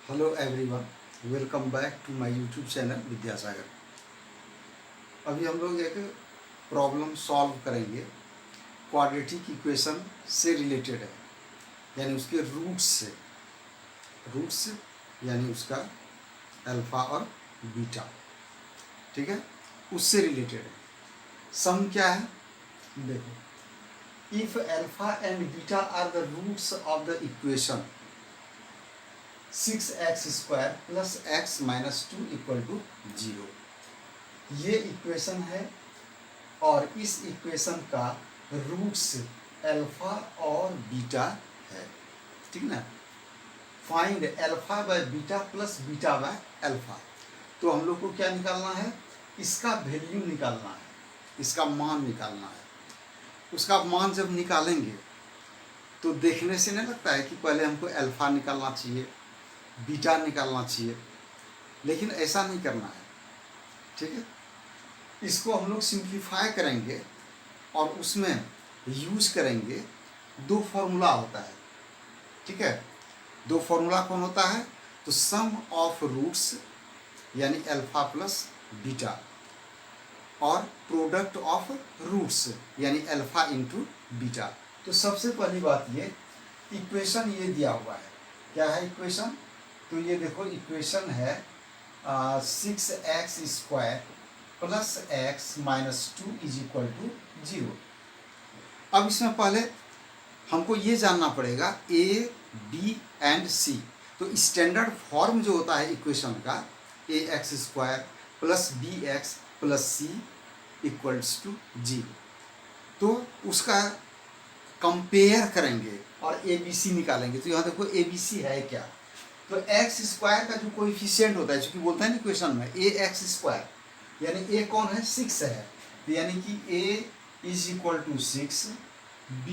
Hello everyone, welcome back to my YouTube channel Vidyasagar. अभी हम लोग एक प्रॉब्लम सॉल्व करेंगे, क्वाड्रेटिक इक्वेशन से रिलेटेड है, यानी उसके रूट्स यानी उसका अल्फ़ा और बीटा, ठीक है, उससे रिलेटेड है। सम क्या है देखो, if alpha and beta are the roots of the equation 6x² plus x minus 2 equal to 0। ये इक्वेशन है और इस इक्वेशन का रूट्स अल्फा और बीटा है, ठीक ना। Find alpha by beta plus beta by alpha. तो हम लोग को क्या निकालना है, इसका वैल्यू निकालना है, इसका मान निकालना है। उसका मान जब निकालेंगे तो देखने से नहीं लगता है कि पहले हमको अल्फा निकालना चाहिए, बीटा निकालना चाहिए, लेकिन ऐसा नहीं करना है, ठीक है। इसको हम लोग सिंप्लीफाई करेंगे और उसमें यूज करेंगे दो फॉर्मूला होता है, ठीक है। दो फॉर्मूला कौन होता है, तो सम ऑफ रूट्स यानी अल्फा प्लस बीटा और प्रोडक्ट ऑफ रूट्स यानी अल्फा इंटू बीटा। तो सबसे पहली बात ये इक्वेशन ये दिया हुआ है, क्या है इक्वेशन, तो ये देखो इक्वेशन है 6x² plus x minus 2 is equal to 0। अब इसमें पहले हमको ये जानना पड़ेगा a, b एंड c। तो स्टैंडर्ड फॉर्म जो होता है इक्वेशन का ax² plus bx plus c equals to 0, तो उसका कंपेयर करेंगे और ABC निकालेंगे। तो यहाँ देखो ABC है क्या, तो x² का जो कोएफिशिएंट होता है, चूंकि बोलता है ना इक्वेशन में ax², यानी a कौन है, 6 है, तो यानी कि a is equal to 6, b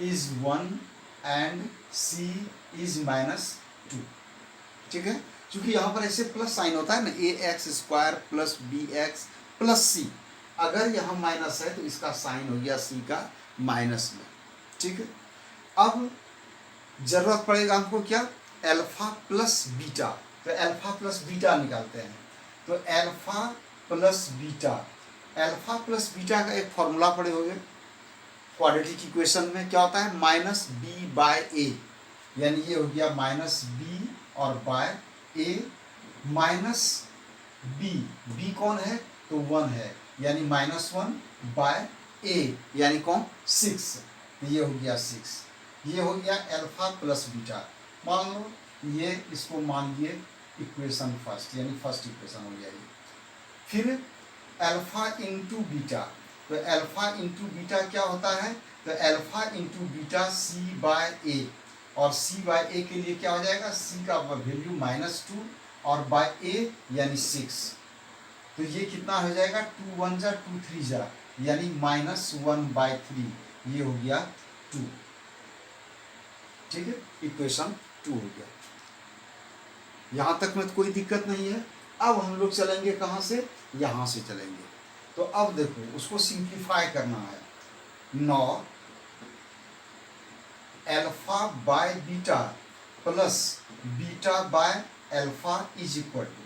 is 1 and c is minus 2, ठीक है। चूंकि यहाँ पर ऐसे प्लस साइन होता है ना, ax² plus bx plus c, अगर यहाँ माइनस है तो इसका साइन हो गया c का माइनस में, ठीक है। अब जरूरत पड़ेगा हमको क्या, अल्फा प्लस बीटा। तो अल्फा प्लस बीटा निकालते हैं, तो अल्फा प्लस बीटा का एक फॉर्मूला पड़े होंगे क्वाड्रेटिक इक्वेशन में, क्या होता है, माइनस बी बाय ए, यानी ये हो गया माइनस बी और बाय ए, माइनस बी कौन है, तो 1 है, यानी माइनस 1 बाय ए, यानी कौन, 6, ये हो गया 6, ये हो गया अल्फा प्लस बीटा। मान लो ये, इसको मान लिए इक्वेशन फर्स्ट, यानी फर्स्ट इक्वेशन हो गया ये। फिर अल्फा इंटू बीटा, तो अल्फा इंटू बीटा क्या होता है, तो alpha into beta c by a, और c बाय ए के लिए क्या हो जाएगा, c का वैल्यू -2 और बाय ए यानी 6, तो ये कितना हो जाएगा, 2 1 जा 2 3 जा, यानी -1/3, ये हो गया 2, ठीक है, इक्वेशन 2 हो गया। यहाँ तक में कोई दिक्कत नहीं है। अब हम लोग चलेंगे कहाँ से, यहाँ से चलेंगे। तो अब देखो उसको सिंप्लीफाई करना है, 9 alpha by beta plus beta by alpha is equal to,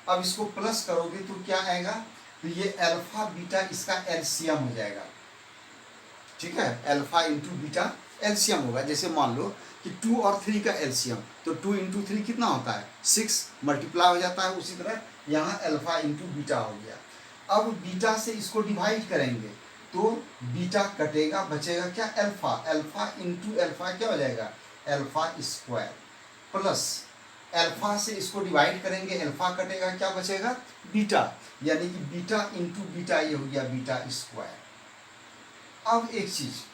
अब इसको प्लस करोगे तो क्या आएगा, तो ये अल्फा बीटा इसका एलसीएम हो जाएगा, ठीक है। अल्फा इंटू बीटा एलसीएम होगा, जैसे मान लो कि 2 और 3 का एलसीएम, तो 2 इंटू 3 कितना होता है, 6 मल्टीप्लाई हो जाता है। उसी तरह यहाँ अल्फा इंटू बीटा हो गया। अब बीटा से इसको डिवाइड करेंगे तो बीटा कटेगा, बचेगा क्या, अल्फा, अल्फा इंटू अल्फा क्या हो जाएगा, अल्फा स्क्वायर, प्लस अल्फा से इसको डिवाइड करेंगे, अल्फा कटेगा, क्या बचेगा, बीटा, यानी कि बीटा इंटू बीटा, ये हो गया बीटा स्क्वायर। अब एक चीज,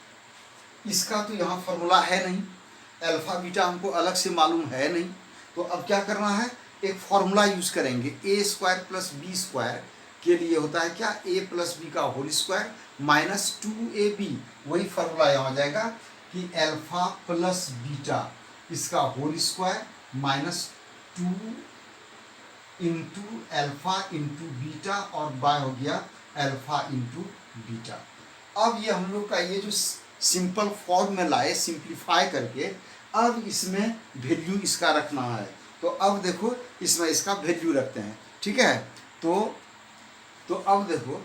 इसका तो यहाँ फॉर्मूला है नहीं, अल्फा बीटा हमको अलग से मालूम है नहीं, तो अब क्या करना है, एक फॉर्मूला यूज करेंगे, a² प्लस b² के लिए होता है क्या, a प्लस बी का होल स्क्वायर माइनस 2ab, वही फॉर्मूला यहाँ हो जाएगा कि अल्फा प्लस बीटा इसका whole square minus 2 into alpha into beta और बाय हो गया अल्फा इंटू बीटा। अब ये हम लोग का ये जो सिंपल फॉर्म में लाए सिंप्लीफाई करके, अब इसमें वैल्यू इसका रखना है, तो अब देखो इसमें इसका वैल्यू रखते हैं, ठीक है। तो अब देखो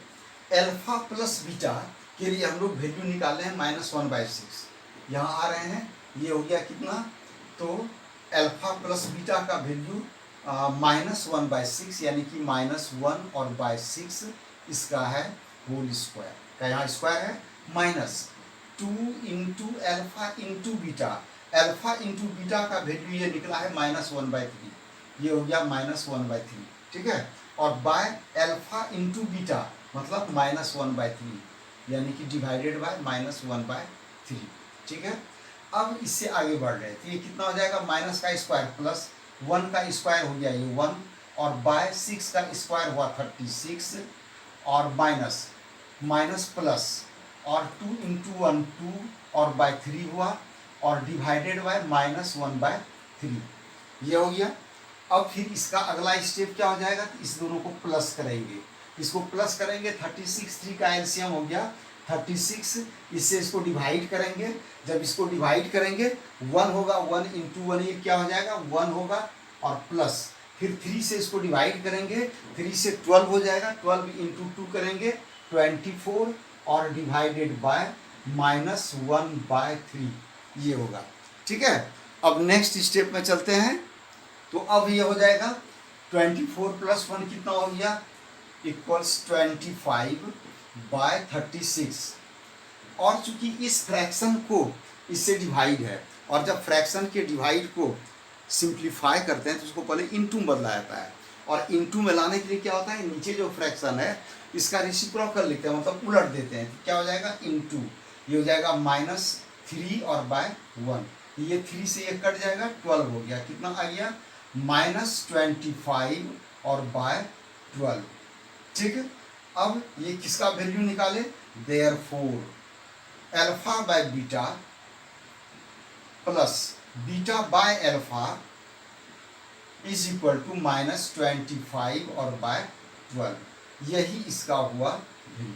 अल्फा प्लस बीटा के लिए हम लोग वैल्यू निकाले हैं -1/6, यहाँ आ रहे हैं, ये हो गया कितना, तो अल्फा प्लस बीटा का वैल्यू -1/6 यानी कि -1 और /6 इसका है होल स्क्वायर का, यहाँ स्क्वायर है, -2 into alpha into beta, alpha into beta का वैल्यू ये निकला है -1/3, ये हो गया -1/3, ठीक है। और बाय अल्फा इंटू बीटा मतलब -1/3 यानी कि डिवाइडेड बाय -1/3, ठीक है। अब इससे आगे बढ़ रहे हैं तो ये कितना हो जाएगा, माइनस का स्क्वायर प्लस 1 का स्क्वायर हो गया ये 1, और बाय 6 का स्क्वायर हुआ 36, और माइनस प्लस, और 2 इंटू 1 2, और बाय 3 हुआ, और डिवाइडेड बाय -1/3, ये हो गया। अब फिर इसका अगला स्टेप क्या हो जाएगा, तो इस दोनों को प्लस करेंगे, इसको प्लस करेंगे, 36 3 का एलसीएम हो गया 36, इससे इसको डिवाइड करेंगे, जब इसको डिवाइड करेंगे 1 होगा, 1 इंटू 1 ये क्या हो जाएगा 1 होगा, और प्लस फिर 3 से इसको डिवाइड करेंगे, 3 से 12 हो जाएगा, 12 इंटू 2 करेंगे 24, और डिवाइडेड बाय -1/3 ये होगा, ठीक है। अब नेक्स्ट स्टेप में चलते हैं, तो अब ये हो जाएगा 24 + 1 कितना हो गया इक्वल्स 25/36, और चूंकि इस फ्रैक्शन को इससे डिवाइड है, और जब फ्रैक्शन के डिवाइड को सिंप्लीफाई करते हैं तो उसको पहले इनटू में बदला जाता है, और इनटू में लाने के लिए क्या होता है, नीचे जो फ्रैक्शन है इसका रेसिप्रोकल लिखते हैं, मतलब उलट देते हैं, तो क्या हो जाएगा इनटू, ये हो जाएगा -3 और बाय 1, ये 3 से ये कट जाएगा 12 हो गया, कितना आ गया -25 और बाय 12, ठीक है। अब ये किसका वैल्यू निकाले, therefore alpha by beta plus beta by alpha is equal to -25 और बाय 12, यही इसका हुआ वैल्यू,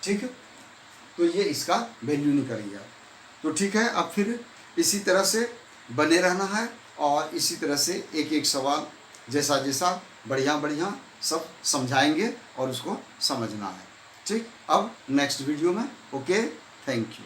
ठीक है। तो ये इसका वैल्यू निकल गया, तो ठीक है। अब फिर इसी तरह से बने रहना है, और इसी तरह से एक एक सवाल जैसा जैसा बढ़िया सब समझाएंगे और उसको समझना है, ठीक। अब नेक्स्ट वीडियो में, ओके, थैंक यू।